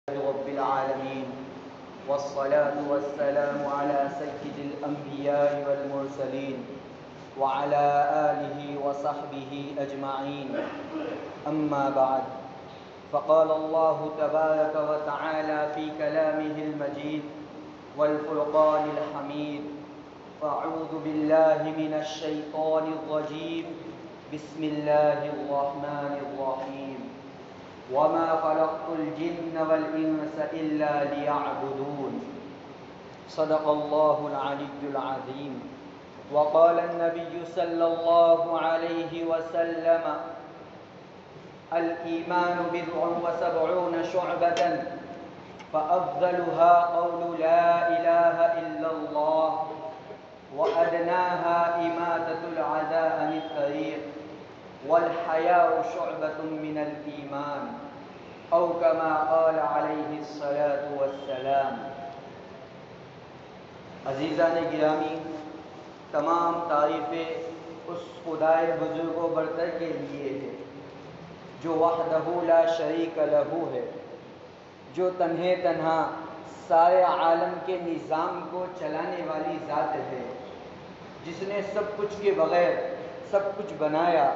رب العالمين والصلاة والسلام على سيد الأنبياء والمرسلين وعلى آله وصحبه أجمعين أما بعد فقال الله تبارك وتعالى في كلامه المجيد والفرقان الحميد أعوذ بالله من الشيطان الرجيم بسم الله الرحمن الرحيم وما خلقت الجن والإنس إلا ليعبدون صدق الله العلي العظيم وقال النبي صلى الله عليه وسلم الإيمان بضع وسبعون شعبة فأفضلها قول لا إله إلا الله وأدناها إماتة العداء عن الطريق والحياء شعبة من الإيمان أو كما قال عليه الصلاة والسلام۔ عزیزان گرامی، تمام تعریفیں اس خدائے بزرگ و برتر کے لیے ہے جو وحدہ لا شریک لہ ہے، جو تنہا سارے عالم کے نظام کو چلانے والی ذات ہے، جس نے سب کچھ کے بغیر سب کچھ بنایا،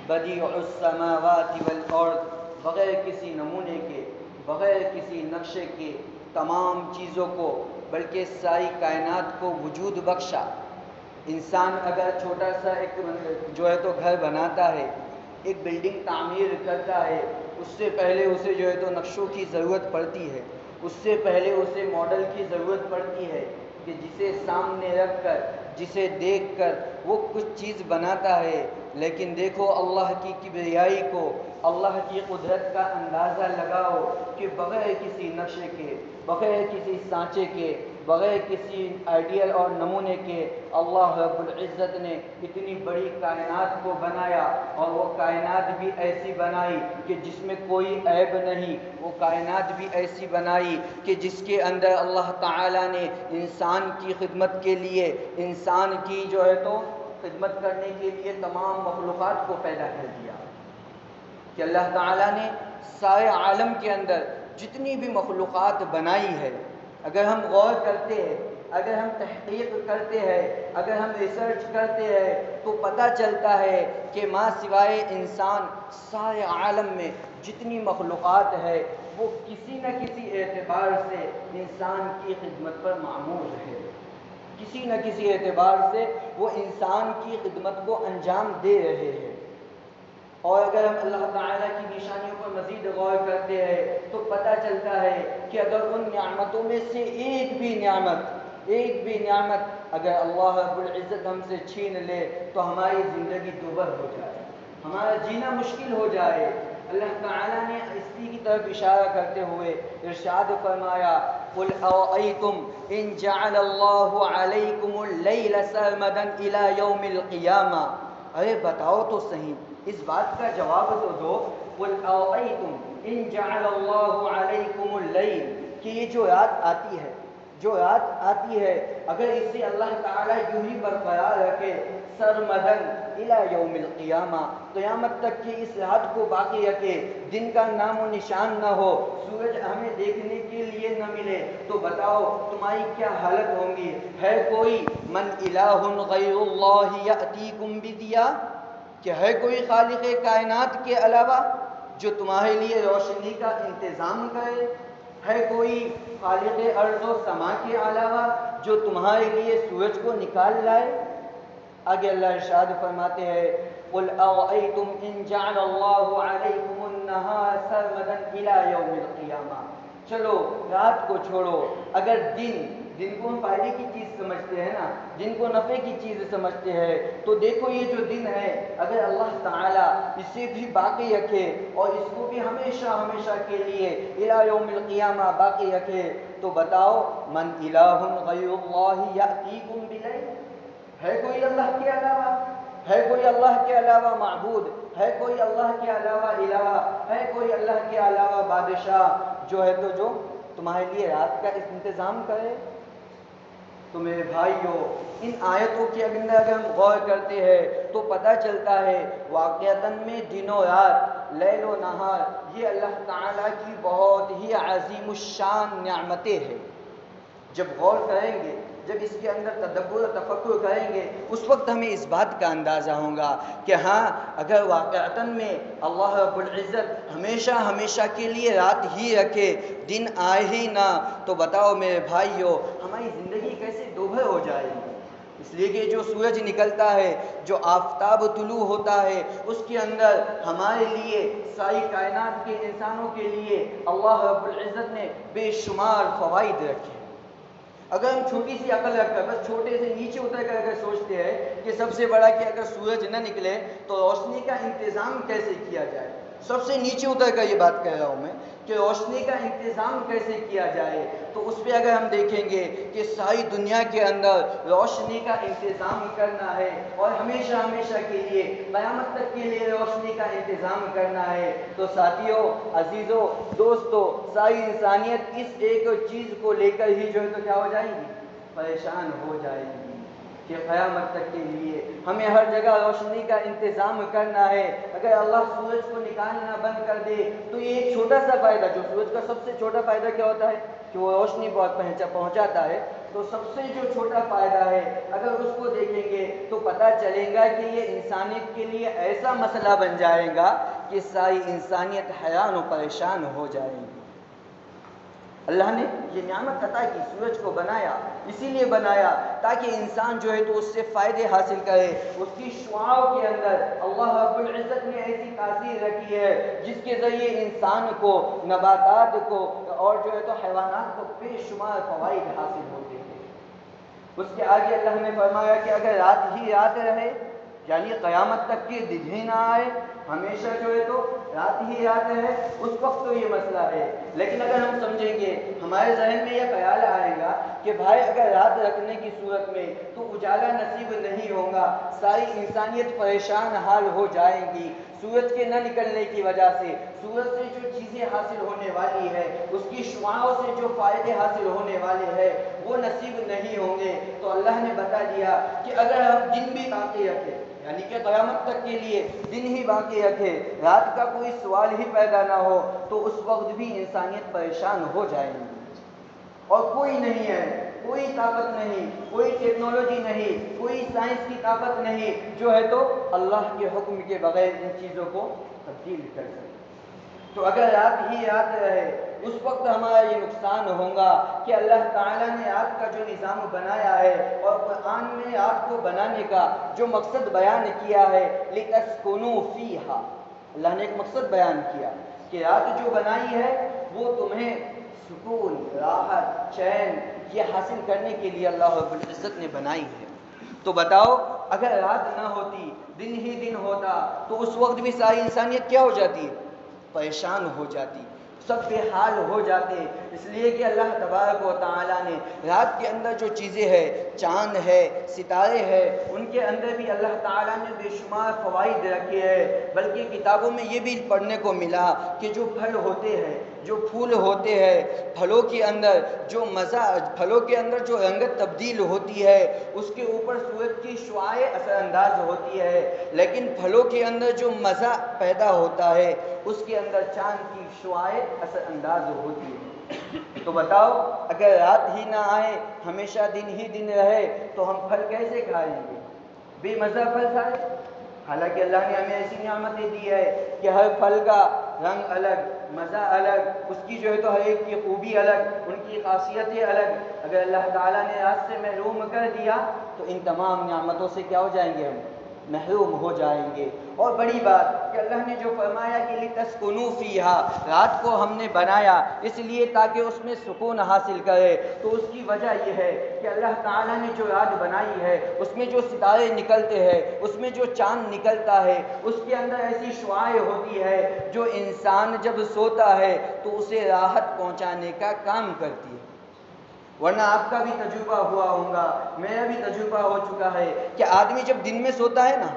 بدیع السماوات والارض، بغیر کسی نمونے کے، بغیر کسی نقشے کے تمام چیزوں کو بلکہ ساری کائنات کو وجود بخشا۔ انسان اگر چھوٹا سا ایک تو گھر بناتا ہے، ایک بلڈنگ تعمیر کرتا ہے، اس سے پہلے اسے تو نقشوں کی ضرورت پڑتی ہے، اس سے پہلے اسے ماڈل کی ضرورت پڑتی ہے کہ جسے سامنے رکھ کر، جسے دیکھ کر وہ کچھ چیز بناتا ہے۔ لیکن دیکھو اللہ کی کبریائی کو، اللہ کی قدرت کا اندازہ لگاؤ کہ بغیر کسی نقشے کے، بغیر کسی سانچے کے، بغیر کسی آئیڈیل اور نمونے کے اللہ رب العزت نے اتنی بڑی کائنات کو بنایا، اور وہ کائنات بھی ایسی بنائی کہ جس میں کوئی عیب نہیں، وہ کائنات بھی ایسی بنائی کہ جس کے اندر اللہ تعالیٰ نے انسان کی خدمت کے لیے، انسان کی تو خدمت کرنے کے لیے تمام مخلوقات کو پیدا کر دیا، کہ اللہ تعالیٰ نے سارے عالم کے اندر جتنی بھی مخلوقات بنائی ہے، اگر ہم غور کرتے ہیں، اگر ہم تحقیق کرتے ہیں، اگر ہم ریسرچ کرتے ہیں، تو پتہ چلتا ہے کہ ما سوائے انسان سارے عالم میں جتنی مخلوقات ہے وہ کسی نہ کسی اعتبار سے انسان کی خدمت پر معمور ہے، کسی نہ کسی اعتبار سے وہ انسان کی خدمت کو انجام دے رہے ہیں۔ اور اگر ہم اللہ تعالیٰ کی نشانیوں پر مزید غور کرتے ہیں تو پتہ چلتا ہے کہ اگر ان نعمتوں میں سے ایک بھی نعمت اگر اللہ رب العزت ہم سے چھین لے تو ہماری زندگی دوبر ہو جائے، ہمارا جینا مشکل ہو جائے۔ اللہ تعالیٰ نے اسی کی طرف اشارہ کرتے ہوئے ارشاد فرمایا قُلْ أَرَأَيْتُمْ إِنْ جَعَلَ اللَّهُ عَلَيْكُمُ اللَّيْلَ سَرْمَدًا إِلَى يَوْمِ الْقِيَامَةِ، ارے بتاؤ تو صحیح، اس بات کا جواب تو دو۔ قُلْ أَرَأَيْتُمْ إِنْ جَعَلَ اللَّهُ عَلَيْكُمُ اللَّيْلَ، کہ یہ جو رات آتی ہے اگر اسے اللہ تعالیٰ یوں ہی برقرار رکھے، سرمدن الی یوم القیامہ، قیامت تک کی اس رات کو باقی رکھے، دن کا نام و نشان نہ ہو، سورج ہمیں دیکھنے کے لیے نہ ملے، تو بتاؤ تمہاری کیا حالت ہوں گی؟ ہے کوئی من الہ غیر اللہ یأتیکم بدیا، کہ ہے کوئی خالق کائنات کے علاوہ جو تمہارے لیے روشنی کا انتظام کرے؟ ہے کوئی خالق ارض و سما کے علاوہ جو تمہارے لیے سورج کو نکال لائے؟ آگے اللہ ارشاد فرماتے ہیں قُلْ أَرَأَيْتُمْ إِنْ جَعَلَ اللَّهُ عَلَيْكُمُ النَّهَارَ سَرْمَدًا إِلَى يَوْمِ الْقِيَامَةِ، چلو رات کو چھوڑو، اگر دن کو ہم فائدے کی چیز سمجھتے ہیں نا، دن کو نفع کی چیز سمجھتے ہیں، تو دیکھو یہ جو دن ہے اگر اللہ تعالیٰ اسے بھی باقی رکھے اور اس کو بھی ہمیشہ کے لیے الی یوم القیامہ باقی رکھے، تو بتاؤ من الہ غیر اللہ یأتیکم بلیل، ہے کوئی اللہ کے علاوہ، ہے کوئی اللہ کے علاوہ معبود، ہے کوئی اللہ کے علاوہ الہ، ہے کوئی اللہ کے علاوہ بادشاہ جو تمہارے لیے رات کا انتظام کرے؟ تو میرے بھائیوں، ان آیتوں کے اندر اگر ہم غور کرتے ہیں تو پتہ چلتا ہے واقعتاً میں دن و رات لیل و نہار، یہ اللہ تعالیٰ کی بہت ہی عظیم الشان نعمتیں ہیں۔ جب غور کریں گے، جب اس کے اندر تدبر و تفکر کریں گے، اس وقت ہمیں اس بات کا اندازہ ہوگا کہ ہاں، اگر واقعتاً میں اللہ رب العزت ہمیشہ ہمیشہ کے لیے رات ہی رکھے، دن آئے ہی نہ، تو بتاؤ میرے بھائیو، ہماری زندگی کیسے دوبھر ہو جائے گی۔ اس لیے کہ جو سورج نکلتا ہے، جو آفتاب طلوع ہوتا ہے، اس کے اندر ہمارے لیے، ساری کائنات کے انسانوں کے لیے اللہ رب العزت نے بے شمار فوائد رکھے۔ اگر ہم چھوٹی سی عقل رکھ کر، بس چھوٹے سے نیچے اتر کر اگر سوچتے ہیں کہ سب سے بڑا کہ اگر سورج نہ نکلے تو روشنی کا انتظام کیسے کیا جائے، سب سے نیچے اتر کر یہ بات کہہ رہا ہوں میں کہ روشنی کا انتظام کیسے کیا جائے، تو اس پہ اگر ہم دیکھیں گے کہ ساری دنیا کے اندر روشنی کا انتظام کرنا ہے اور ہمیشہ ہمیشہ کے لیے، قیامت تک کے لیے روشنی کا انتظام کرنا ہے، تو ساتھیوں، عزیزوں، دوستوں، ساری انسانیت اس ایک چیز کو لے کر ہی جو ہے تو کیا ہو جائے گی، پریشان ہو جائے گی کہ قیامت تک کے لیے ہمیں ہر جگہ روشنی کا انتظام کرنا ہے۔ اگر اللہ سورج کو نکالنا بند کر دے تو یہ ایک چھوٹا سا فائدہ، جو سورج کا سب سے چھوٹا فائدہ کیا ہوتا ہے کہ وہ روشنی بہت پہنچاتا ہے، تو سب سے جو چھوٹا فائدہ ہے اگر اس کو دیکھیں گے تو پتہ چلے گا کہ یہ انسانیت کے لیے ایسا مسئلہ بن جائے گا کہ ساری انسانیت حیران و پریشان ہو جائے گی۔ اللہ نے یہ نعمت عطا کی، سورج کو بنایا، اسی لیے بنایا تاکہ انسان جو ہے تو اس سے فائدے حاصل کرے۔ اس کی شعاعوں کے اندر اللہ رب العزت نے ایسی تاثیر رکھی ہے جس کے ذریعے انسان کو، نباتات کو اور جو ہے تو حیوانات کو بے شمار فوائد حاصل ہوتے ہیں۔ اس کے آگے اللہ نے فرمایا کہ اگر رات ہی رات رہے، یعنی قیامت تک کے دن ہی نہ آئے، ہمیشہ جو ہے تو رات ہی رات ہے، اس وقت تو یہ مسئلہ ہے۔ لیکن اگر ہم سمجھیں گے، ہمارے ذہن میں یہ خیال آئے گا کہ بھائی اگر رات رکھنے کی صورت میں تو اجالا نصیب نہیں ہوگا، ساری انسانیت پریشان حال ہو جائے گی، سورج کے نہ نکلنے کی وجہ سے سورج سے جو چیزیں حاصل ہونے والی ہے، اس کی شعاعوں سے جو فائدے حاصل ہونے والے ہیں وہ نصیب نہیں ہوں گے۔ تو اللہ نے بتا دیا کہ اگر ہم دن بھی باقی رکھیں، یعنی کہ قیامت تک کے لیے دن ہی باقی رکھے، رات کا کوئی سوال ہی پیدا نہ ہو، تو اس وقت بھی انسانیت پریشان ہو جائے گی، اور کوئی نہیں ہے، کوئی طاقت نہیں، کوئی ٹیکنالوجی نہیں، کوئی سائنس کی طاقت نہیں جو ہے تو اللہ کے حکم کے بغیر ان چیزوں کو تبدیل کر سکے۔ تو اگر رات ہی رات رہے، اس وقت ہمارا یہ نقصان ہوگا کہ اللہ تعالیٰ نے رات کا جو نظام بنایا ہے، اور قرآن میں رات کو بنانے کا جو مقصد بیان کیا ہے، لِتَسْكُنُوا فِيهَا، اللہ نے ایک مقصد بیان کیا کہ رات جو بنائی ہے وہ تمہیں سکون، راحت، چین یہ حاصل کرنے کے لیے اللہ رب العزت نے بنائی ہے۔ تو بتاؤ اگر رات نہ ہوتی، دن ہی دن ہوتا، تو اس وقت بھی ساری انسانیت کیا ہو جاتی ہے، پریشان ہو جاتی، سب بے حال ہو جاتے، اس لیے کہ اللہ تبارک و تعالیٰ نے رات کے اندر جو چیزیں ہیں، چاند ہے، ستارے ہیں، ان کے اندر بھی اللہ تعالیٰ نے بے شمار فوائد رکھے ہیں۔ بلکہ کتابوں میں یہ بھی پڑھنے کو ملا کہ جو پھل ہوتے ہیں، جو پھول ہوتے ہیں، پھلوں کے اندر جو مزہ، پھلوں کے اندر جو رنگت تبدیل ہوتی ہے، اس کے اوپر سورج کی شعاعیں اثر انداز ہوتی ہے، لیکن پھلوں کے اندر جو مزہ پیدا ہوتا ہے اس کے اندر چاند کی شعاعیں اثر انداز ہوتی ہے۔ تو بتاؤ اگر رات ہی نہ آئے، ہمیشہ دن ہی دن رہے، تو ہم پھل کیسے کھائیں گے، بے مزہ پھل کھائیں؟ حالانکہ اللہ نے ہمیں ایسی نعمتیں دی ہے کہ ہر پھل کا رنگ الگ، مزہ الگ، اس کی جو ہے تو ہر ایک کی خوبی الگ، ان کی خاصیتیں الگ۔ اگر اللہ تعالیٰ نے رات سے محروم کر دیا تو ان تمام نعمتوں سے کیا ہو جائیں گے، ہم محروم ہو جائیں گے۔ اور بڑی بات کہ اللہ نے جو فرمایا کہ لِتَسْكُنُوا فِيهَا، رات کو ہم نے بنایا اس لیے تاکہ اس میں سکون حاصل کرے، تو اس کی وجہ یہ ہے کہ اللہ تعالیٰ نے جو رات بنائی ہے اس میں جو ستارے نکلتے ہیں، اس میں جو چاند نکلتا ہے، اس کے اندر ایسی شعاعیں ہوتی ہے جو انسان جب سوتا ہے تو اسے راحت پہنچانے کا کام کرتی ہے۔ ورنہ آپ کا بھی تجربہ ہوا ہوگا، میرا بھی تجربہ ہو چکا ہے کہ آدمی جب دن میں سوتا ہے نا،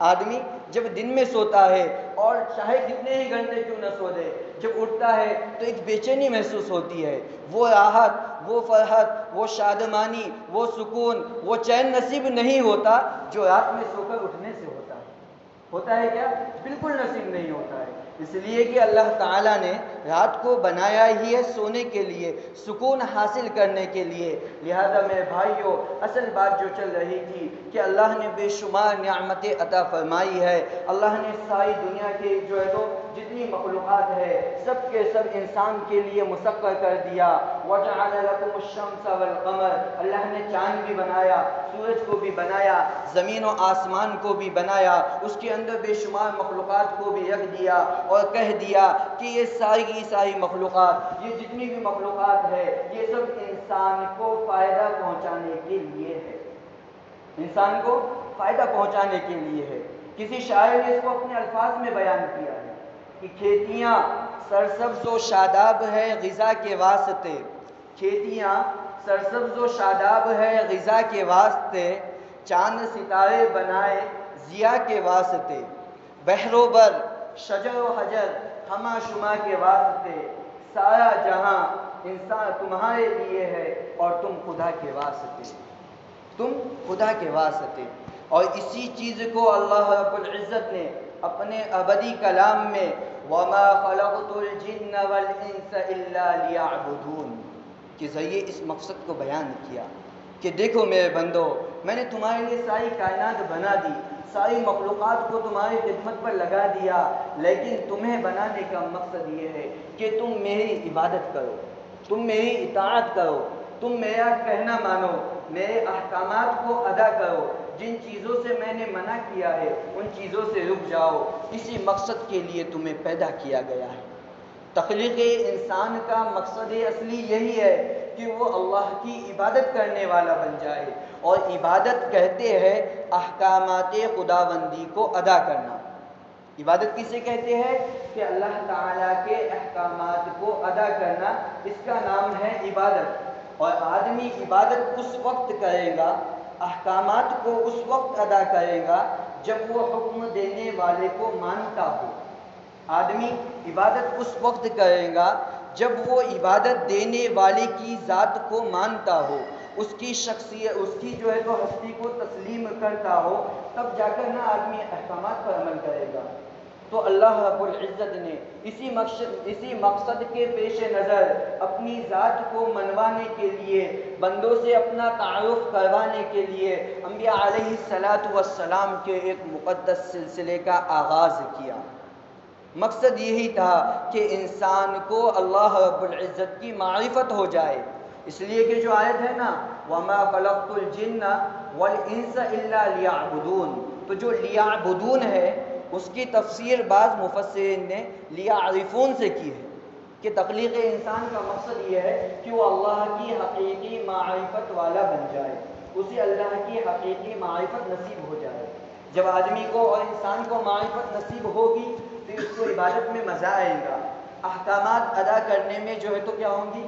آدمی جب دن میں سوتا ہے اور چاہے کتنے ہی گھنٹے کیوں نہ سو دے، جب اٹھتا ہے تو ایک بے چینی محسوس ہوتی ہے، وہ راحت، وہ فرحت، وہ شادمانی، وہ سکون، وہ چین نصیب نہیں ہوتا جو رات میں سو کر اٹھنے سے ہوتا ہے۔ ہوتا ہے کیا؟ بالکل نصیب نہیں ہوتا ہے۔ اس لیے کہ اللہ تعالیٰ نے رات کو بنایا ہی ہے سونے کے لیے، سکون حاصل کرنے کے لیے۔ لہذا میرے بھائیوں، اصل بات جو چل رہی تھی کہ اللہ نے بے شمار نعمتیں عطا فرمائی ہے۔ اللہ نے ساری دنیا کے جو ہے تو جتنی مخلوقات ہے سب کے سب انسان کے لیے مسخر کر دیا۔ وَجَعَلَ لَكُمُ الشَّمْسَ وَالْقَمَرَ، اللہ نے چاند بھی بنایا، سورج کو بھی بنایا، زمین و آسمان کو بھی بنایا، اس کے اندر بے شمار مخلوقات کو بھی رکھ دیا اور کہہ دیا کہ یہ ساری کی ساری مخلوقات، یہ جتنی بھی مخلوقات ہے، یہ سب انسان کو فائدہ پہنچانے کے لیے ہے، انسان کو فائدہ پہنچانے کے لیے ہے۔ کسی شاعر نے اس کو اپنے الفاظ میں بیان کیا ہے کہ کھیتیاں سرسبز و شاداب ہے غذا کے واسطے، کھیتیاں سرسبز و شاداب ہے غذا کے واسطے، چاند ستارے بنائے ضیاء کے واسطے، بحر و بر شجر و حجر ہمہ شمع کے واسطے، سارا جہاں انسان تمہارے لیے ہے اور تم خدا کے واسطے، تم خدا کے واسطے۔ اور اسی چیز کو اللہ رب العزت نے اپنے ابدی کلام میں وَمَا خَلَقْتُ الْجِنَّ وَالْإِنسَ إِلَّا لِيَعْبُدُونَ کے ذریعے اس مقصد کو بیان کیا کہ دیکھو میرے بندو، میں نے تمہارے لیے ساری کائنات بنا دی، ساری مخلوقات کو تمہاری خدمت پر لگا دیا، لیکن تمہیں بنانے کا مقصد یہ ہے کہ تم میری عبادت کرو، تم میری اطاعت کرو، تم میرا کہنا مانو، میرے احکامات کو ادا کرو، جن چیزوں سے میں نے منع کیا ہے ان چیزوں سے رک جاؤ۔ اسی مقصد کے لیے تمہیں پیدا کیا گیا ہے۔ تخلیق انسان کا مقصد اصلی یہی ہے کہ وہ اللہ کی عبادت کرنے والا بن جائے، اور عبادت کہتے ہیں احکامات خداوندی کو ادا کرنا۔ عبادت کسے کہتے ہیں؟ کہ اللہ تعالیٰ کے احکامات کو ادا کرنا، اس کا نام ہے عبادت۔ اور آدمی عبادت اس وقت کرے گا، احکامات کو اس وقت ادا کرے گا جب وہ حکم دینے والے کو مانتا ہو۔ آدمی عبادت اس وقت کرے گا جب وہ عبادت دینے والے کی ذات کو مانتا ہو، اس کی شخصیت، اس کی جو ہے تو ہستی کو تسلیم کرتا ہو، تب جا کر نہ آدمی احکامات پر عمل کرے گا۔ تو اللہ رب العزت نے اسی مقصد کے پیش نظر اپنی ذات کو منوانے کے لیے، بندوں سے اپنا تعارف کروانے کے لیے انبیاء علیہ السلام کے ایک مقدس سلسلے کا آغاز کیا۔ مقصد یہی تھا کہ انسان کو اللہ رب العزت کی معرفت ہو جائے، اس لیے کہ جو آیت ہے نا وَمَا خَلَقْتُ الْجِنَّ وَالْإِنسَ إِلَّا لِيَعْبُدُونَ، تو جو لیعبدون ہے اس کی تفسیر بعض مفسرین نے لیعرفون سے کی ہے کہ تخلیق انسان کا مقصد یہ ہے کہ وہ اللہ کی حقیقی معرفت والا بن جائے، اسے اللہ کی حقیقی معرفت نصیب ہو جائے۔ جب آدمی کو اور انسان کو معرفت نصیب ہوگی تو اس کو عبادت میں مزہ آئے گا، احکامات ادا کرنے میں جو ہے تو کیا ہوں گی؟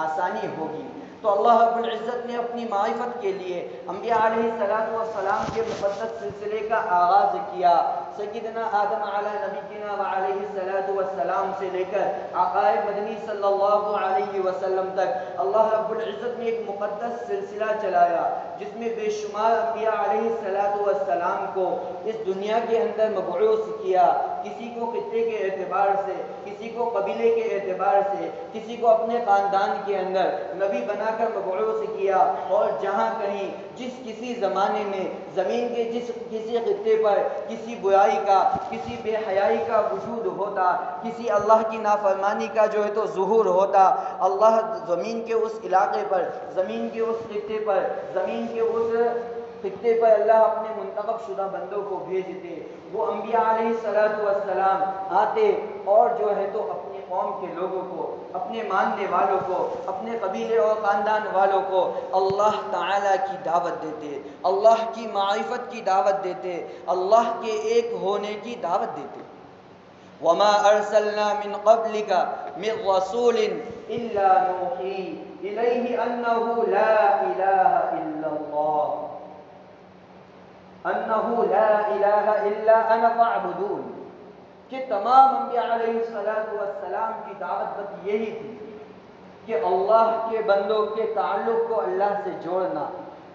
آسانی ہوگی۔ تو اللہ رب العزت نے اپنی معرفت کے لیے انبیاء علیہ السلام کے مقدس سلسلے کا آغاز کیا۔ سیدنا آدم علیہ نبینا وعلیہ السلام سے لے کر آقا مدنی صلی اللہ علیہ وسلم تک اللہ رب العزت نے ایک مقدس سلسلہ چلایا جس میں بے شمار انبیاء علیہ السلام کو اس دنیا کے اندر مبعوث کیا، کسی کو خطے کے اعتبار سے، کسی کو قبیلے کے اعتبار سے، کسی کو اپنے خاندان کے اندر نبی بنا کر مبعوث کیا، اور جہاں کہیں جس کسی زمانے میں زمین کے جس کسی خطے پر کسی برائی کا، کسی بے حیائی کا وجود ہوتا، کسی اللہ کی نافرمانی کا جو ہے تو ظہور ہوتا، اللہ زمین کے اس علاقے پر، زمین کے اس خطے پر، زمین کے اس خطے پر اللہ اپنے منتخب شدہ بندوں کو بھیجتے، وہ انبیاء علیہ السلام آتے اور جو ہے تو اپنی قوم کے لوگوں کو، اپنے ماننے والوں کو، اپنے قبیلے اور خاندان والوں کو اللہ تعالیٰ کی دعوت دیتے، اللہ کی معرفت کی دعوت دیتے، اللہ کے ایک ہونے کی دعوت دیتے۔ وَمَا أَرْسَلْنَا مِن قَبْلِكَ مِن رَّسُولٍ إِلَّا نُوحِي إِلَيْهِ أَنَّهُ لَا إِلَٰهَ إِلَّا اللَّهُ أَنَّهُ لَا إِلَٰهَ إِلَّا أَنَا فَاعْبُدُونِ، کہ تمام انبیاء علیہ السلام کی دعوت بس یہی تھی کہ اللہ کے بندوں کے تعلق کو اللہ سے جوڑنا،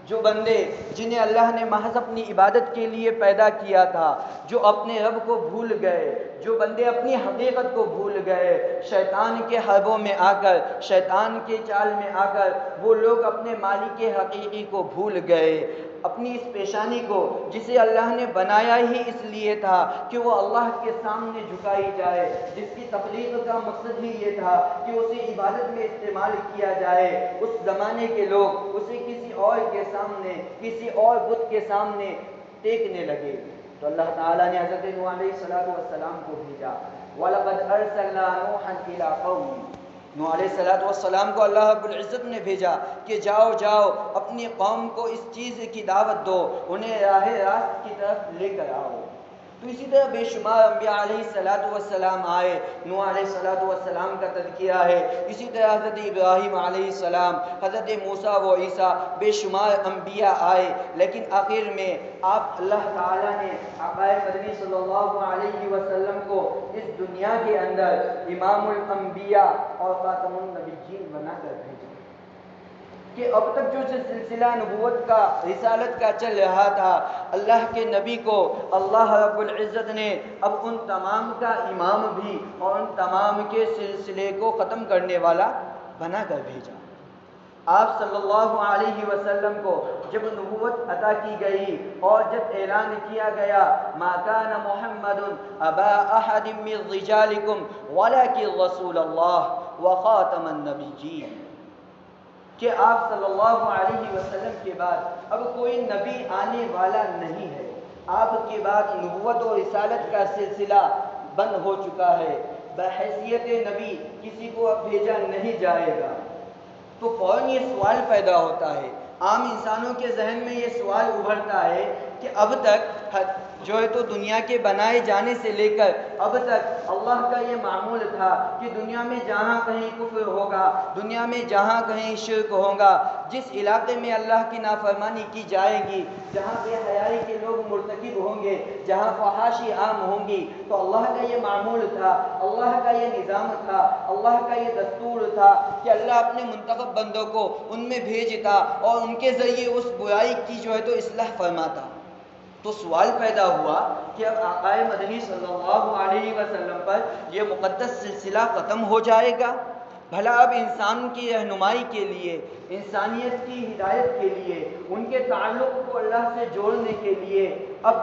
جو بندے جنہیں اللہ نے محض اپنی عبادت کے لیے پیدا کیا تھا، جو اپنے رب کو بھول گئے، جو بندے اپنی حقیقت کو بھول گئے، شیطان کے حربوں میں آ کر، شیطان کے چال میں آ کر وہ لوگ اپنے مالک حقیقی کو بھول گئے، اپنی اس پیشانی کو جسے اللہ نے بنایا ہی اس لیے تھا کہ وہ اللہ کے سامنے جھکائی جائے، جس کی تخلیق کا مقصد ہی یہ تھا کہ اسے عبادت میں استعمال کیا جائے، اس زمانے کے لوگ اسے کسی اور کے سامنے، کسی اور بت کے سامنے ٹیکنے لگے۔ تو اللہ تعالیٰ نے حضرت نوح علیہ السلام کو بھیجا، وَلَقَدْ أَرْسَلْنَا نُوحًا إِلَىٰ قَوْمِهِ۔ نوح علیہ السلام کو اللہ رب العزت نے بھیجا کہ جاؤ اپنی قوم کو اس چیز کی دعوت دو، انہیں راہ راست کی طرف لے کر آؤ۔ تو اسی طرح بے شمار انبیاء علیہ السلام آئے، نوح علیہ السلام کا تذکیہ ہے، اسی طرح حضرت ابراہیم علیہ السلام، حضرت موسیٰ و عیسیٰ، بے شمار انبیاء آئے، لیکن آخر میں آپ اللہ تعالیٰ نے آقا مدنی صلی اللہ علیہ وسلم کو اس دنیا کے اندر امام الانبیاء اور خاتم النبیین بنا کر بھیجا کہ اب تک جو سلسلہ نبوت کا، رسالت کا چل رہا تھا، اللہ کے نبی کو اللہ رب العزت نے اب ان تمام کا امام بھی اور ان تمام کے سلسلے کو ختم کرنے والا بنا کر بھیجا۔ آپ صلی اللہ علیہ وسلم کو جب نبوت عطا کی گئی اور جب اعلان کیا گیا ما کان محمد ابا احد من رجالکم ولکن رسول اللہ وخاتم النبیین، کہ آپ صلی اللہ علیہ وسلم کے بعد اب کوئی نبی آنے والا نہیں ہے، آپ کے بعد نبوت و رسالت کا سلسلہ بند ہو چکا ہے، بحیثیت نبی کسی کو اب بھیجا نہیں جائے گا۔ تو فوراً یہ سوال پیدا ہوتا ہے، عام انسانوں کے ذہن میں یہ سوال ابھرتا ہے کہ اب تک جو ہے تو دنیا کے بنائے جانے سے لے کر اب تک اللہ کا یہ معمول تھا کہ دنیا میں جہاں کہیں کفر ہوگا، دنیا میں جہاں کہیں شرک ہوگا، جس علاقے میں اللہ کی نافرمانی کی جائے گی، جہاں بے حیائی کے لوگ مرتکب ہوں گے، جہاں فحاشی عام ہوں گی، تو اللہ کا یہ معمول تھا، اللہ کا یہ نظام تھا، اللہ کا یہ دستور تھا کہ اللہ اپنے منتخب بندوں کو ان میں بھیجتا اور ان کے ذریعے اس برائی کی جو ہے تو اصلاح فرماتا۔ تو سوال پیدا ہوا کہ اب آقا مدنی صلی اللہ علیہ وسلم پر یہ مقدس سلسلہ ختم ہو جائے گا؟ بھلا اب انسان کی رہنمائی کے لیے، انسانیت کی ہدایت کے لیے، ان کے تعلق کو اللہ سے جوڑنے کے لیے اب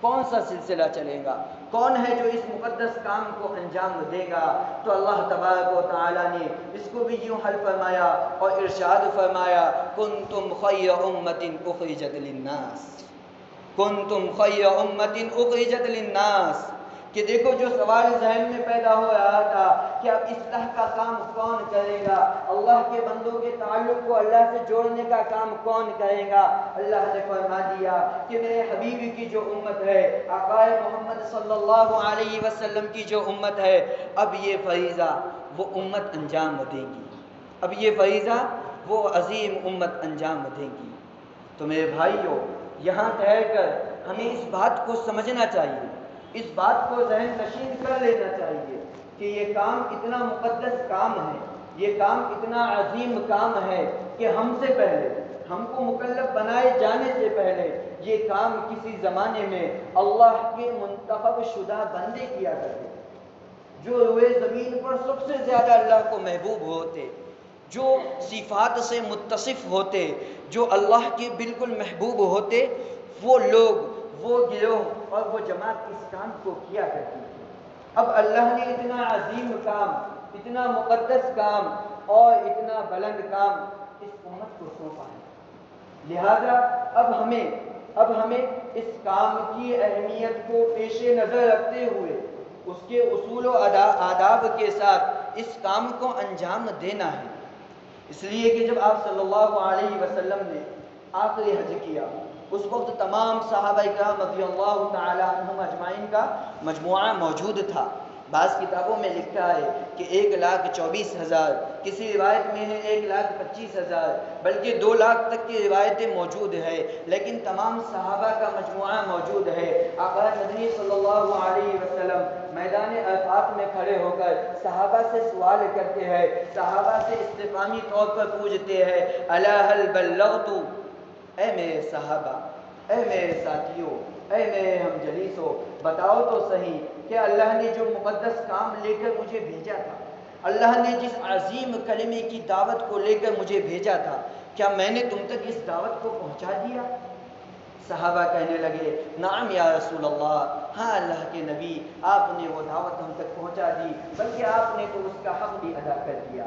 کون سا سلسلہ چلے گا؟ کون ہے جو اس مقدس کام کو انجام دے گا؟ تو اللہ تبارک و تعالیٰ نے اس کو بھی یوں حل فرمایا اور ارشاد فرمایا کنتم خیر امت اخرجت للناس، کنتم خیر امت اخرجت للناس، کہ دیکھو جو سوال ذہن میں پیدا ہو رہا تھا کہ اب اصلاح کا کام کون کرے گا، اللہ کے بندوں کے تعلق کو اللہ سے جوڑنے کا کام کون کرے گا، اللہ نے فرما دیا کہ میرے حبیب کی جو امت ہے، آقا محمد صلی اللہ علیہ وسلم کی جو امت ہے، اب یہ فریضہ وہ امت انجام دے گی، اب یہ فریضہ وہ عظیم امت انجام دے گی۔ تو میرے بھائیوں، یہاں ٹھہر کر ہمیں اس بات کو سمجھنا چاہیے، اس بات کو ذہن نشین کر لینا چاہیے کہ یہ کام اتنا مقدس کام ہے، یہ کام اتنا عظیم کام ہے کہ ہم سے پہلے، ہم کو مکلف بنائے جانے سے پہلے یہ کام کسی زمانے میں اللہ کے منتخب شدہ بندے کیا کرتے، جو روئے زمین پر سب سے زیادہ اللہ کو محبوب ہوتے، جو صفات سے متصف ہوتے، جو اللہ کے بالکل محبوب ہوتے، وہ لوگ، وہ گروہ اور وہ جماعت اس کام کو کیا کرتی تھی۔ اب اللہ نے اتنا عظیم کام، اتنا مقدس کام اور اتنا بلند کام اس امت کو سونپا ہے، لہذا اب ہمیں اس کام کی اہمیت کو پیش نظر رکھتے ہوئے اس کے اصول و آداب کے ساتھ اس کام کو انجام دینا ہے۔ اس لیے کہ جب آپ صلی اللہ علیہ وسلم نے آخری حج کیا، اس وقت تمام صحابہ کرام رضی اللہ تعالی عنہم اجمعین کا مجموعہ موجود تھا۔ بعض کتابوں میں لکھا ہے کہ 1,24,000، کسی روایت میں ہے 1,25,000، بلکہ 2 لاکھ تک کی روایتیں موجود ہیں، لیکن تمام صحابہ کا مجموعہ موجود ہے۔ آقا مدنی صلی اللہ علیہ وسلم میدان عرفات میں کھڑے ہو کر صحابہ سے سوال کرتے ہیں، صحابہ سے استفہامی طور پر پوچھتے ہیں الا هل بلغت، اے میرے صحابہ، اے میرے ساتھیوں، اے میرے ہم جلیسو، بتاؤ تو صحیح کہ اللہ نے جو مقدس کام لے کر مجھے بھیجا تھا، اللہ نے جس عظیم کلمے کی دعوت کو لے کر مجھے بھیجا تھا، کیا میں نے تم تک اس دعوت کو پہنچا دیا؟ صحابہ کہنے لگے نعم یا رسول اللہ، ہاں اللہ کے نبی، آپ نے وہ دعوت ہم تک پہنچا دی، بلکہ آپ نے تو اس کا حق بھی ادا کر دیا،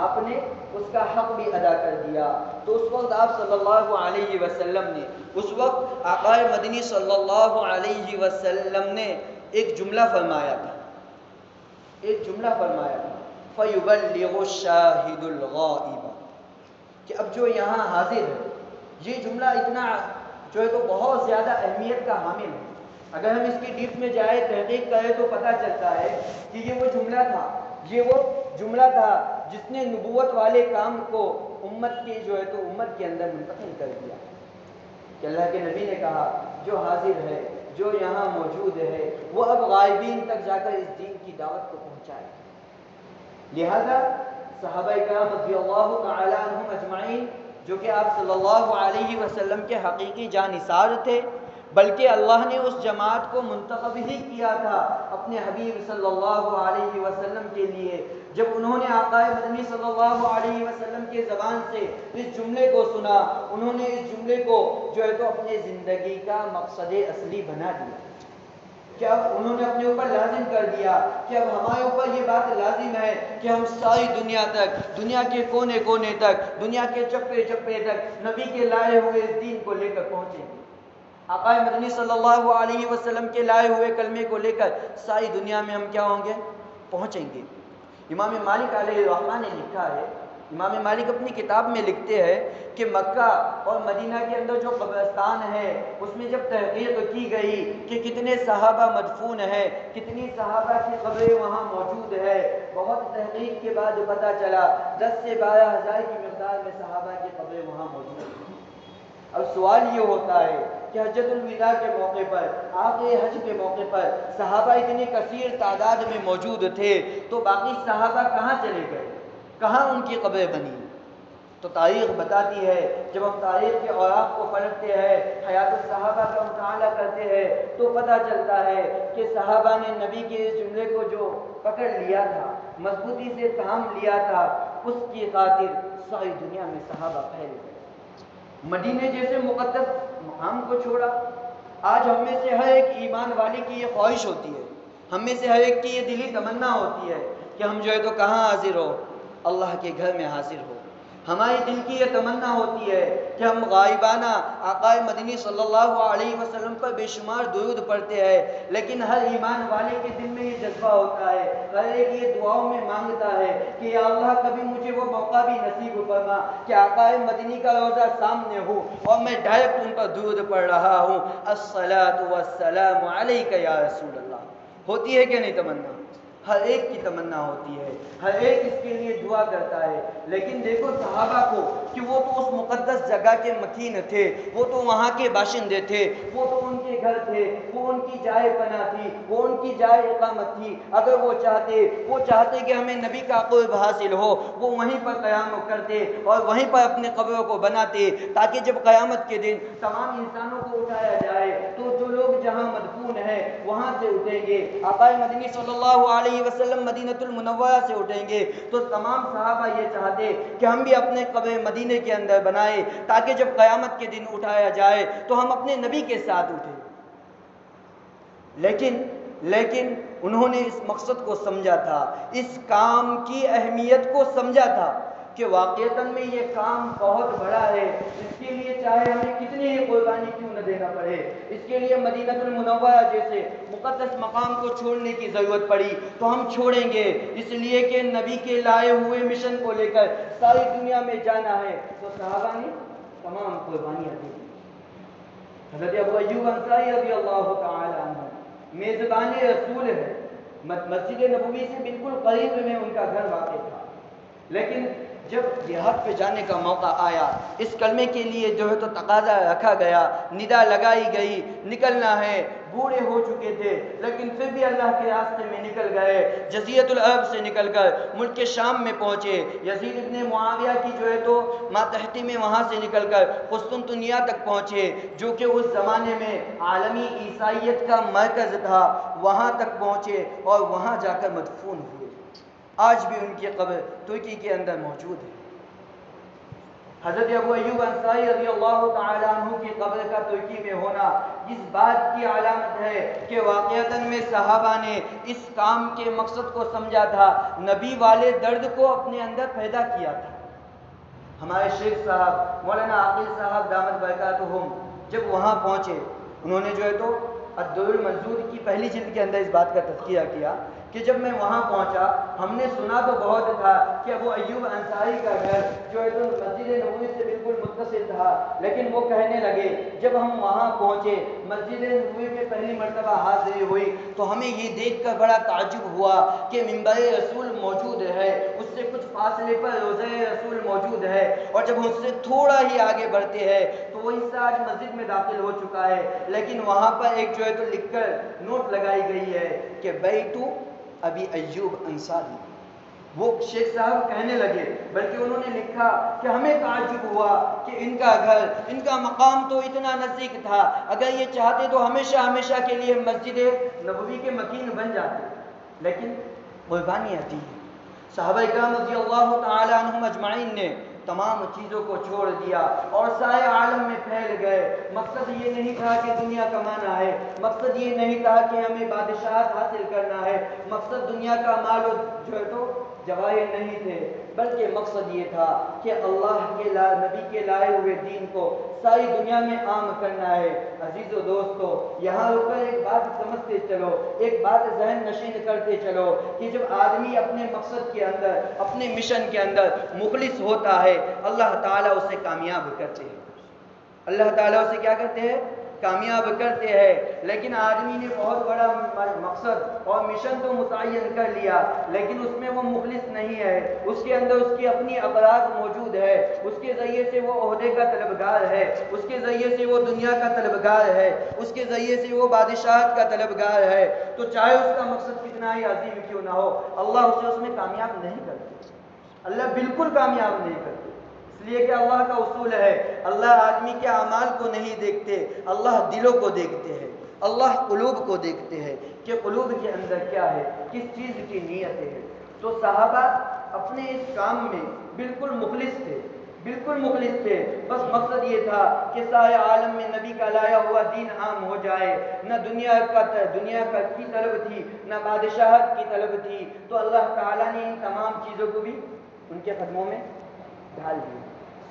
آپ نے اس کا حق بھی ادا کر دیا۔ تو اس وقت آپ صلی اللہ علیہ وسلم نے، اس وقت آقا مدنی صلی اللہ علیہ وسلم نے ایک جملہ فرمایا تھا، ایک جملہ فرمایا تھا، فَيُبَلِّغُ الشَّاهِدُ الْغَائِبَ، کہ اب جو یہاں حاضر ہے، یہ جملہ اتنا جو ہے تو بہت زیادہ اہمیت کا حامل ہے۔ اگر ہم اس کی ڈیپ میں جائے، تحقیق کریں تو پتہ چلتا ہے کہ یہ وہ جملہ تھا، یہ وہ جملہ تھا جس نے نبوت والے کام کو امت کے جو ہے تو امت کے اندر منتقل کر دیا، کہ اللہ کے نبی نے کہا جو حاضر ہے، جو یہاں موجود ہے، وہ اب غائبین تک جا کر اس دین کی دعوت کو پہنچائے۔ لہذا صحابہ کرام رضی اللہ تعالی عنہم اجمعین، جو کہ آپ صلی اللہ علیہ وسلم کے حقیقی جانثار تھے، بلکہ اللہ نے اس جماعت کو منتخب ہی کیا تھا اپنے حبیب صلی اللہ علیہ وسلم کے لیے۔ جب انہوں نے آقا مدنی صلی اللہ علیہ وسلم کے زبان سے اس جملے کو سنا، انہوں نے اس جملے کو جو ہے تو اپنے زندگی کا مقصد اصلی بنا دیا، کہ اب انہوں نے اپنے اوپر لازم کر دیا کہ اب ہمارے اوپر یہ بات لازم ہے کہ ہم ساری دنیا تک، دنیا کے کونے کونے تک، دنیا کے چپے چپے تک نبی کے لائے ہوئے اس دین کو لے کر پہنچیں گے۔ آقا مدنی صلی اللہ علیہ وسلم کے لائے ہوئے کلمے کو لے کر ساری دنیا میں ہم کیا ہوں گے؟ پہنچیں گے۔ امام مالک علیہ الرحمہ نے لکھا ہے، امام مالک اپنی کتاب میں لکھتے ہیں کہ مکہ اور مدینہ کے اندر جو قبرستان ہے، اس میں جب تحقیق کی گئی کہ کتنے صحابہ مدفون ہیں، کتنی صحابہ کی قبریں وہاں موجود ہے، بہت تحقیق کے بعد پتہ چلا 10 سے 12 ہزار کی مقدار میں صحابہ کی قبریں وہاں موجود ہیں۔ اب سوال یہ ہوتا ہے کہ حجۃ الوداع کے موقع پر، آخری حج کے موقع پر صحابہ اتنی کثیر تعداد میں موجود تھے، تو باقی صحابہ کہاں چلے گئے؟ کہاں ان کی قبریں بنی؟ تو تاریخ بتاتی ہے، جب ہم تاریخ کے اوراق کو پڑھتے ہیں، حیات الصحابہ کا مطالعہ کرتے ہیں، تو پتہ چلتا ہے کہ صحابہ نے نبی کے اس جملے کو جو پکڑ لیا تھا، مضبوطی سے تھام لیا تھا، اس کی خاطر ساری دنیا میں صحابہ پھیل گئے، مدینے جیسے مقدس مقام کو چھوڑا۔ آج ہم میں سے ہر ایک ایمان والے کی یہ خواہش ہوتی ہے، ہم میں سے ہر ایک کی یہ دلی تمنا ہوتی ہے کہ ہم جو ہے تو کہاں حاضر ہو؟ اللہ کے گھر میں حاضر ہو۔ ہماری دل کی یہ تمنا ہوتی ہے کہ ہم غائبانہ آقا مدنی صلی اللہ علیہ وسلم پر بے شمار درود پڑھتے ہیں، لیکن ہر ایمان والے کے دل میں یہ جذبہ ہوتا ہے، ہر ایک یہ دعاؤں میں مانگتا ہے کہ یا اللہ کبھی مجھے وہ موقع بھی نصیب فرما کہ آقا مدنی کا روضہ سامنے ہو اور میں ڈائریکٹ ان پر درود پڑھ رہا ہوں، الصلاۃ والسلام علیک یا رسول اللہ۔ ہوتی ہے کہ نہیں تمنا؟ ہر ایک کی تمنا ہوتی ہے، ہر ایک اس کے لیے دعا کرتا ہے۔ لیکن دیکھو صحابہ کو کہ وہ تو اس مقدس جگہ کے مکین تھے، وہ تو وہاں کے باشندے تھے، وہ تو ان کے گھر تھے، وہ ان کی جائے پناہ تھی، وہ ان کی جائے اقامت تھی۔ اگر وہ چاہتے کہ ہمیں نبی کا قرب حاصل ہو، وہ وہیں پر قیام کرتے اور وہیں پر اپنے قبروں کو بناتے، تاکہ جب قیامت کے دن تمام انسانوں کو اٹھایا جائے تو جو لوگ جہاں مدفون ہیں وہاں سے اٹھیں گے۔ آقا مدنی صلی اللہ علیہ وسلم مدینۃ المنورہ سے اٹھیں گے، تو تمام صحابہ یہ چاہتے کہ ہم بھی اپنے قبر مدینے کے اندر بنائیں، تاکہ جب قیامت کے دن اٹھایا جائے تو ہم اپنے نبی کے ساتھ اٹھیں۔ لیکن انہوں نے اس مقصد کو سمجھا تھا، اس کام کی اہمیت کو سمجھا تھا کہ واقعتاً میں یہ کام بہت بڑا ہے، اس کے لیے چاہے ہمیں کتنی ہی قربانی کیوں نہ دینا پڑے، اس کے لیے مدینۃ المنورہ جیسے مقدس مقام کو چھوڑنے کی ضرورت پڑی تو ہم چھوڑیں گے، اس لیے کہ نبی کے لائے ہوئے مشن کو لے کر ساری دنیا میں جانا ہے۔ تو صحابہ نے تمام قربانیاں دی۔ حضرت ابو ایوب انصاری رضی اللہ تعالی عنہ میزبان رسول ہے، مسجد نبوی سے بالکل قریب میں ان کا گھر واقع تھا، لیکن جب جہاد پہ جانے کا موقع آیا، اس کلمے کے لیے جو ہے تو تقاضا رکھا گیا، ندا لگائی گئی، نکلنا ہے، بوڑھے ہو چکے تھے، لیکن پھر بھی اللہ کے راستے میں نکل گئے، جزیرۃ العرب سے نکل کر ملک شام میں پہنچے، یزید ابن معاویہ کی جو ہے تو ماتحتی میں وہاں سے نکل کر قسطنطنیہ تک پہنچے، جو کہ اس زمانے میں عالمی عیسائیت کا مرکز تھا، وہاں تک پہنچے اور وہاں جا کر مدفون ہوئے۔ آج بھی ان کی قبر ترکی کے اندر موجود ہے۔ حضرت ابو ایوب انصاری رضی اللہ تعالیٰ عنہ کی قبر کا ترکی میں ہونا اس بات کی علامت ہے کہ واقعتاً میں صحابہ نے اس کام کے مقصد کو سمجھا تھا، نبی والے درد کو اپنے اندر پیدا کیا تھا۔ ہمارے شیخ صاحب مولانا عاقل صاحب دامت برکاتہم جب وہاں پہنچے، انہوں نے جو ہے تو الدر المنظور کی پہلی جلد کے اندر اس بات کا تذکیہ کیا کہ جب میں وہاں پہنچا، ہم نے سنا تو بہت تھا کہ ابو ایوب انصاری کا گھر جو ہے تو مسجد نبوی سے بالکل متصل تھا، لیکن وہ کہنے لگے جب ہم وہاں پہنچے، مسجد نبوی میں پہلی مرتبہ حاضری ہوئی تو ہمیں یہ دیکھ کر بڑا تعجب ہوا کہ منبر رسول موجود ہے، اس سے کچھ فاصلے پر روضہ رسول موجود ہے، اور جب اس سے تھوڑا ہی آگے بڑھتے ہیں تو وہ حصہ آج مسجد میں داخل ہو چکا ہے، لیکن وہاں پر ایک جو ہے تو لکھ کر نوٹ لگائی گئی ہے کہ بیتو ابی ایوب انصاری۔ وہ شیخ صاحب کہنے لگے، بلکہ انہوں نے لکھا کہ ہمیں تعجب ہوا کہ ان کا گھر، ان کا مقام تو اتنا نزدیک تھا، اگر یہ چاہتے تو ہمیشہ ہمیشہ کے لیے مسجد نبوی کے مکین بن جاتے، لیکن قربانی آتی ہے۔ صحابہ اکرام رضی اللہ تعالی عنہم اجمعین نے تمام چیزوں کو چھوڑ دیا اور سارے عالم میں پھیل گئے۔ مقصد یہ نہیں تھا کہ دنیا کمانا ہے، مقصد یہ نہیں تھا کہ ہمیں بادشاہت حاصل کرنا ہے، مقصد دنیا کا مال و جو ہے تو جواہر نہیں تھے، بلکہ مقصد یہ تھا کہ اللہ کے نبی کے لائے ہوئے دین کو ساری دنیا میں عام کرنا ہے۔ عزیز و دوستو، یہاں رک کر ایک بات سمجھتے چلو، ایک بات ذہن نشین کرتے چلو کہ جب آدمی اپنے مقصد کے اندر، اپنے مشن کے اندر مخلص ہوتا ہے، اللہ تعالیٰ اسے کامیاب کرتے ہیں۔ اللہ تعالیٰ اسے کیا کرتے ہیں؟ کامیاب کرتے ہیں۔ لیکن آدمی نے بہت بڑا مقصد اور مشن تو متعین کر لیا، لیکن اس میں وہ مخلص نہیں ہے، اس کے اندر اس کی اپنی اغراض موجود ہے، اس کے ذریعے سے وہ عہدے کا طلبگار ہے، اس کے ذریعے سے وہ دنیا کا طلبگار ہے، اس کے ذریعے سے وہ بادشاہت کا طلبگار ہے، تو چاہے اس کا مقصد کتنا ہی عظیم کیوں نہ ہو، اللہ اسے اس میں کامیاب نہیں کرتے، اللہ بالکل کامیاب نہیں کرتے۔ اس لیے کہ اللہ کا اصول ہے، اللہ آدمی کے اعمال کو نہیں دیکھتے، اللہ دلوں کو دیکھتے ہیں، اللہ قلوب کو دیکھتے ہیں کہ قلوب کے اندر کیا ہے، کس چیز کی نیتیں ہیں۔ تو صحابہ اپنے اس کام میں بالکل مخلص تھے، بالکل مخلص تھے، بس مقصد یہ تھا کہ سارے عالم میں نبی کا لایا ہوا دین عام ہو جائے، نہ دنیا کی طلب تھی، نہ بادشاہت کی طلب تھی، تو اللہ تعالیٰ نے ان تمام چیزوں کو بھی ان کے قدموں میں ڈال دی،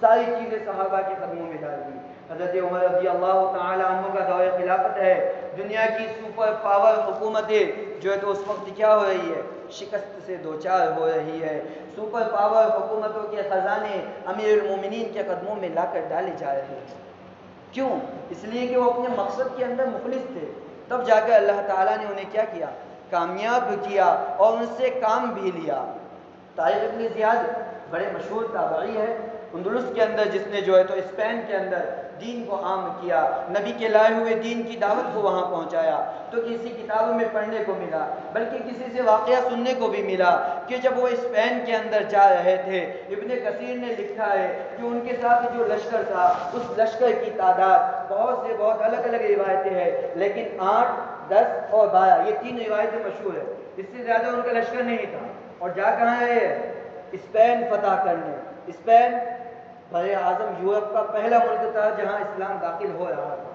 ساری چیزیں صحابہ کے قدموں میں ڈال دی۔ حضرت عمر رضی اللہ تعالی عنہ کا دور خلافت ہے، دنیا کی سپر پاور حکومتیں جو ہے تو اس وقت کیا ہو رہی ہے؟ شکست سے دوچار ہو رہی ہے۔ سپر پاور حکومتوں کے خزانے امیر المومنین کے قدموں میں لا کر ڈالے جا رہے ہیں۔ کیوں؟ اس لیے کہ وہ اپنے مقصد کے اندر مخلص تھے، تب جا کر اللہ تعالیٰ نے انہیں کیا کیا؟ کامیاب کیا اور ان سے کام بھی لیا۔ طارق ابن زیاد بڑے مشہور تابعی ہے، اندلس کے اندر، جس نے جو ہے تو اسپین کے اندر دین کو عام کیا، نبی کے لائے ہوئے دین کی دعوت کو وہاں پہنچایا۔ تو کسی کتابوں میں پڑھنے کو ملا، بلکہ کسی سے واقعہ سننے کو بھی ملا کہ جب وہ اسپین کے اندر جا رہے تھے، ابن کثیر نے لکھا ہے کہ ان کے ساتھ جو لشکر تھا، اس لشکر کی تعداد بہت الگ الگ روایتیں ہیں، لیکن 8، 10 اور 12 یہ 3 روایتیں مشہور ہیں، اس سے زیادہ ان کا لشکر نہیں تھا۔ اور جا کہاں ہے؟ اسپین فتح کرنے۔ اسپین بر اعظم یورپ کا پہلا ملک تھا جہاں اسلام داخل ہو رہا تھا،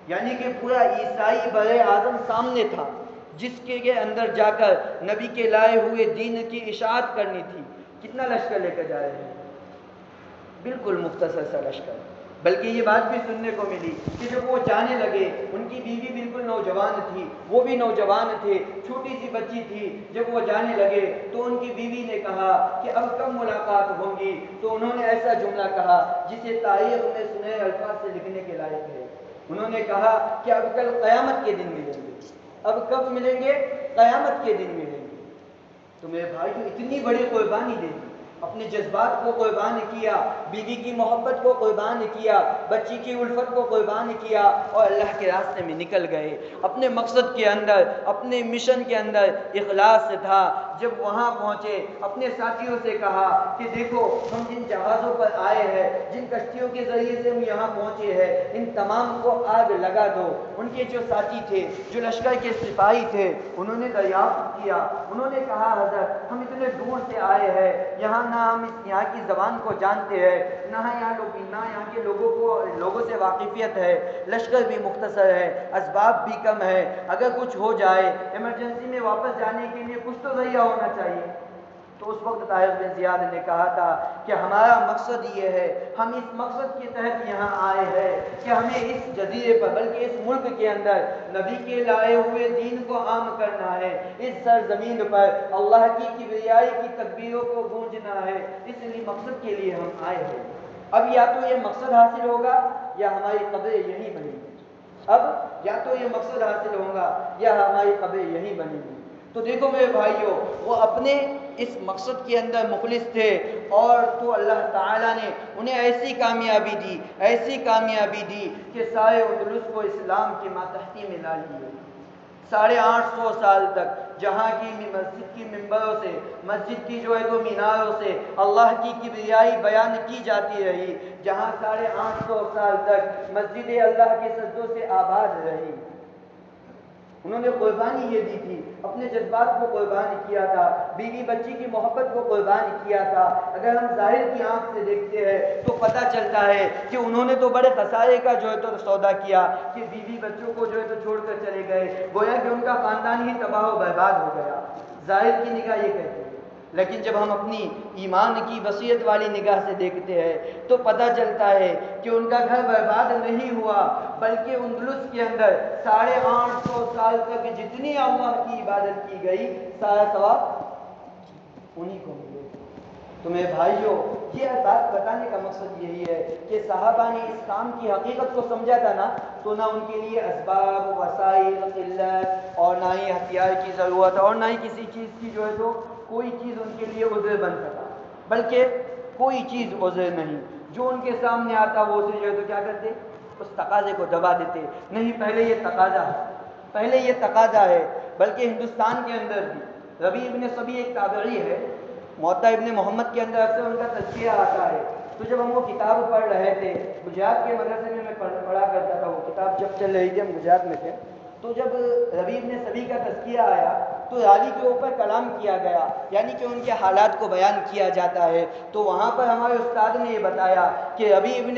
یعنی کہ پورا عیسائی بر اعظم سامنے تھا، جس کے اندر جا کر نبی کے لائے ہوئے دین کی اشاعت کرنی تھی۔ کتنا لشکر لے کر جا رہے ہیں؟ بالکل مختصر سا لشکر۔ بلکہ یہ بات بھی سننے کو ملی کہ جب وہ جانے لگے، ان کی بیوی بالکل نوجوان تھی، وہ بھی نوجوان تھے، چھوٹی سی بچی تھی، جب وہ جانے لگے تو ان کی بیوی نے کہا کہ اب کب ملاقات ہوگی؟ تو انہوں نے ایسا جملہ کہا جسے تاریخ میں سنہرے الفاظ سے لکھنے کے لائق ہے۔ انہوں نے کہا کہ اب کل قیامت کے دن ملیں گے۔ اب کب ملیں گے؟ قیامت کے دن ملیں گے۔ تو میرے بھائی اتنی بڑی قربانی دے دی، اپنے جذبات کو قربان کیا، بیوی کی محبت کو قربان کیا، بچی کی الفت کو قربان کیا اور اللہ کے راستے میں نکل گئے۔ اپنے مقصد کے اندر، اپنے مشن کے اندر اخلاص تھا۔ جب وہاں پہنچے اپنے ساتھیوں سے کہا کہ دیکھو ہم جن جہازوں پر آئے ہیں، جن کشتیوں کے ذریعے سے ہم یہاں پہنچے ہیں، ان تمام کو آگ لگا دو۔ ان کے جو ساتھی تھے، جو لشکر کے سپاہی تھے، انہوں نے دریافت کیا، انہوں نے کہا حضرت ہم اتنے دور سے آئے ہیں، یہاں نہ ہم یہاں کی زبان کو جانتے ہیں، نہ یہاں کے لوگوں سے واقفیت ہے، لشکر بھی مختصر ہے، اسباب بھی کم ہے، اگر کچھ ہو جائے ایمرجنسی میں واپس جانے کے لیے کچھ تو ذریعہ ہونا چاہیے۔ تو اس وقت طاہر بن زیاد نے کہا تھا کہ ہمارا مقصد یہ ہے، ہم اس مقصد کے تحت یہاں آئے ہیں کہ ہمیں اس جزیرے پر بلکہ اس ملک کے اندر نبی کے لائے ہوئے دین کو عام کرنا ہے، اس سرزمین پر اللہ کی کبریائی کی تکبیروں کو گونجنا ہے، اس لیے مقصد کے لیے ہم آئے ہیں۔ اب یا تو یہ مقصد حاصل ہوگا یا ہماری قبریں یہیں بنیں گی، اب یا تو یہ مقصد حاصل ہوگا یا ہماری قبریں یہیں بنیں گی۔ تو دیکھو میرے بھائیوں، وہ اپنے اس مقصد کے اندر مخلص تھے، اور تو اللہ تعالیٰ نے انہیں ایسی کامیابی دی کہ سارے اندلس کو اسلام کی ماتحتی میں لا لیے۔ 850 سال تک جہاں کی مسجد کی ممبروں سے، مسجد کی جو ہے تو میناروں سے اللہ کی کبریائی بیان کی جاتی رہی، جہاں 850 سال تک مسجد اللہ کے سجدوں سے آباد رہی۔ انہوں نے قربانی یہ دی تھی، اپنے جذبات کو قربان کیا تھا، بیوی بچی کی محبت کو قربان کیا تھا۔ اگر ہم ظاہر کی آنکھ سے دیکھتے ہیں تو پتہ چلتا ہے کہ انہوں نے تو بڑے خسارے کا جو ہے تو سودا کیا کہ بیوی بچوں کو جو ہے تو چھوڑ کر چلے گئے، گویا کہ ان کا خاندان ہی تباہ و برباد ہو گیا۔ ظاہر کی نگاہ یہ کہتی ہے، لیکن جب ہم اپنی ایمان کی بصیرت والی نگاہ سے دیکھتے ہیں تو پتہ چلتا ہے کہ ان کا گھر برباد نہیں ہوا، بلکہ اندلس کے اندر 850 سال تک جتنی اللہ کی عبادت کی گئی سارا ثواب انہی کو ملے۔ تو میرے بھائیوں، یہ بات بتانے کا مقصد یہی ہے کہ صحابہ نے اس کام کی حقیقت کو سمجھا تھا نا، تو نہ ان کے لیے اسباب، وسائل، قلت اور نہ ہی ہتھیار کی ضرورت اور نہ ہی کسی چیز کی جو ہے تو کوئی چیز ان کے لیے عذر بن سکا، بلکہ کوئی چیز عذر نہیں۔ جو ان کے سامنے آتا وہ اسے جو ہے تو کیا کرتے، اس تقاضے کو دبا دیتے، نہیں پہلے یہ تقاضا ہے۔ بلکہ ہندوستان کے اندر بھی ربیع ابن صبی ایک تابعی ہے، موطا ابن محمد کے اندر اکثر ان کا تذکیہ آتا ہے۔ تو جب ہم وہ کتاب پڑھ رہے تھے، گجرات کے مدرسے میں پڑھا کرتا تھا، وہ کتاب جب چل رہی تھی، ہم گجرات میں تھے، تو جب ربیع ابن صبی کا تذکیہ آیا تو راوی کے اوپر کلام کیا گیا، یعنی کہ ان کے حالات کو بیان کیا جاتا ہے۔ تو وہاں پر ہمارے استاد نے یہ بتایا کہ ربیع ابن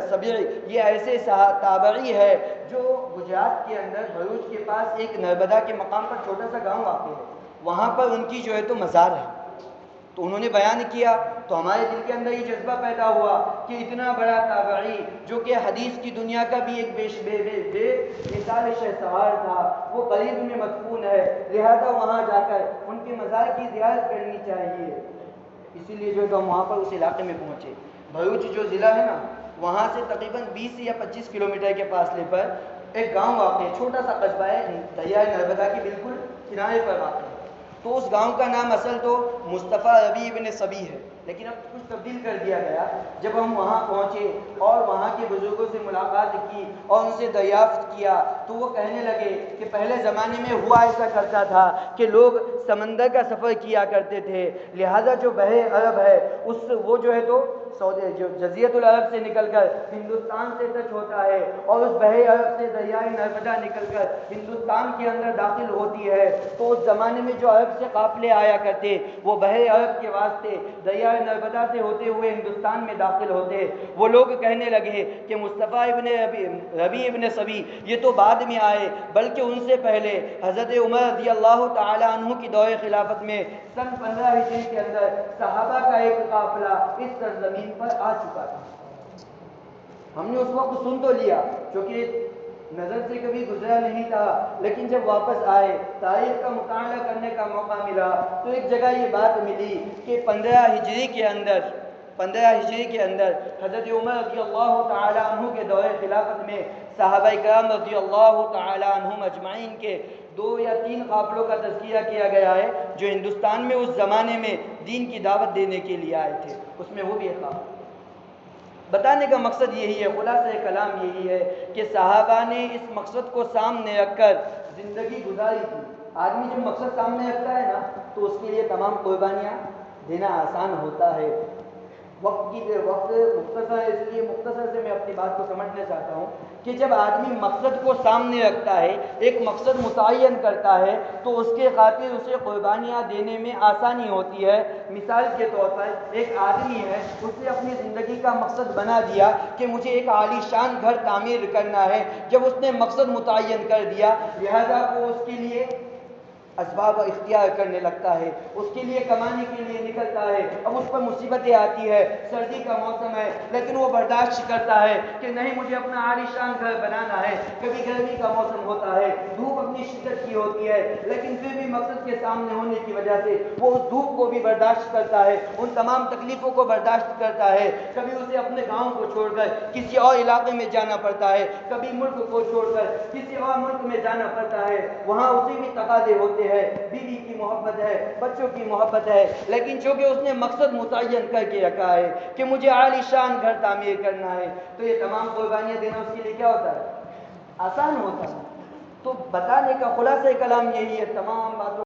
صبی یہ ایسے تابعی ہے جو گجرات کے اندر بھروچ کے پاس ایک نربدا کے مقام پر چھوٹا سا گاؤں واقع ہے، وہاں پر ان کی جو ہے تو مزار ہے۔ تو انہوں نے بیان کیا تو ہمارے دل کے اندر یہ جذبہ پیدا ہوا کہ اتنا بڑا تابعی جو کہ حدیث کی دنیا کا بھی ایک بے مثال شہسوار تھا، وہ قریب میں مدفون ہے، لہذا وہاں جا کر ان کے مزار کی زیارت کرنی چاہیے۔ اسی لیے جو ہے تو ہم وہاں پر اس علاقے میں پہنچے۔ بھروچ جو ضلع ہے نا، وہاں سے تقریباً 20 یا 25 کلومیٹر کے فاصلے پر ایک گاؤں واقع ہے، چھوٹا سا قصبہ ہے، دریائے نرمدا کے بالکل کنارے پر واقع ہے۔ تو اس گاؤں کا نام اصل تو مصطفیٰ ربیع ابن صبی ہے، لیکن اب کچھ تبدیل کر دیا گیا۔ جب ہم وہاں پہنچے اور وہاں کے بزرگوں سے ملاقات کی اور ان سے دریافت کیا تو وہ کہنے لگے کہ پہلے زمانے میں ہوا ایسا کرتا تھا کہ لوگ سمندر کا سفر کیا کرتے تھے، لہذا جو بحر عرب ہے وہ جو ہے تو جو جزیرۃ العرب سے نکل کر ہندوستان سے ٹچ ہوتا ہے، اور اس بحر عرب سے دریائے نرمدا نکل کر ہندوستان کے اندر داخل ہوتی ہے۔ تو اس زمانے میں جو عرب سے قافلے آیا کرتے وہ بحر عرب کے واسطے دریائے نرمدا سے ہوتے ہوئے ہندوستان میں داخل ہوتے۔ وہ لوگ کہنے لگے کہ مصطفیٰ ابن ربیع ابن صبی یہ تو بعد میں آئے، بلکہ ان سے پہلے حضرت عمر رضی اللہ تعالی عنہ کی دور خلافت میں سن 15 ہجری کے اندر صحابہ کا ایک قافلہ اس سرزمین پر آ چکا تھا۔ ہم نے اس وقت سن تو لیا کیونکہ نظر سے کبھی گزرا نہیں تھا، لیکن جب واپس آئے تاریخ کا مطالعہ کرنے کا موقع ملا تو ایک جگہ یہ بات ملی کہ 15 ہجری کے اندر حضرت عمر رضی اللہ تعالی عنہ کے دور خلافت میں صحابہ کرام رضی اللہ تعالی عنہم اجمعین کے 2 یا 3 قافلوں کا تذکیہ کیا گیا ہے جو ہندوستان میں اس زمانے میں دین کی دعوت دینے کے لیے آئے تھے، اس میں وہ بھی ایک قافلہ۔ بتانے کا مقصد یہی ہے، خلاصہ کلام یہی ہے کہ صحابہ نے اس مقصد کو سامنے رکھ کر زندگی گزاری تھی۔ آدمی جب مقصد سامنے رکھتا ہے نا تو اس کے لیے تمام قربانیاں دینا آسان ہوتا ہے۔ وقت مختصر ہے، اس لیے مختصر سے میں اپنی بات کو سمجھنا چاہتا ہوں کہ جب آدمی مقصد کو سامنے رکھتا ہے، ایک مقصد متعین کرتا ہے، تو اس کے خاطر اسے قربانیاں دینے میں آسانی ہوتی ہے۔ مثال کے طور پر ایک آدمی ہے، اس نے اپنی زندگی کا مقصد بنا دیا کہ مجھے ایک عالی شان گھر تعمیر کرنا ہے۔ جب اس نے مقصد متعین کر دیا، لہذا وہ اس کے لیے اسباب اختیار کرنے لگتا ہے، اس کے لیے کمانے کے لیے نکلتا ہے۔ اب اس پر مصیبتیں آتی ہے، سردی کا موسم ہے، لیکن وہ برداشت کرتا ہے کہ نہیں، مجھے اپنا عالی شان گھر بنانا ہے۔ کبھی گرمی کا موسم ہوتا ہے، دھوپ اپنی شدت کی ہوتی ہے، لیکن پھر بھی مقصد کے سامنے ہونے کی وجہ سے وہ اس دھوپ کو بھی برداشت کرتا ہے، ان تمام تکلیفوں کو برداشت کرتا ہے۔ کبھی اسے اپنے گاؤں کو چھوڑ کر کسی اور علاقے میں جانا پڑتا ہے، کبھی ملک کو چھوڑ کر کسی اور ملک میں جانا پڑتا ہے، وہاں اسے بھی تقاضے ہوتے ہیں، بیوی کی محبت ہے، بچوں کی محبت ہے، لیکن چونکہ اس نے مقصد متعین کر کے رکھا ہے کہ مجھے عالی شان گھر تعمیر کرنا ہے، تو یہ تمام قربانیاں دینا اس کے لیے کیا ہوتا ہے؟ آسان ہوتا ہے۔ تو بتانے کا خلاصہ کلام یہی ہے، تمام باتوں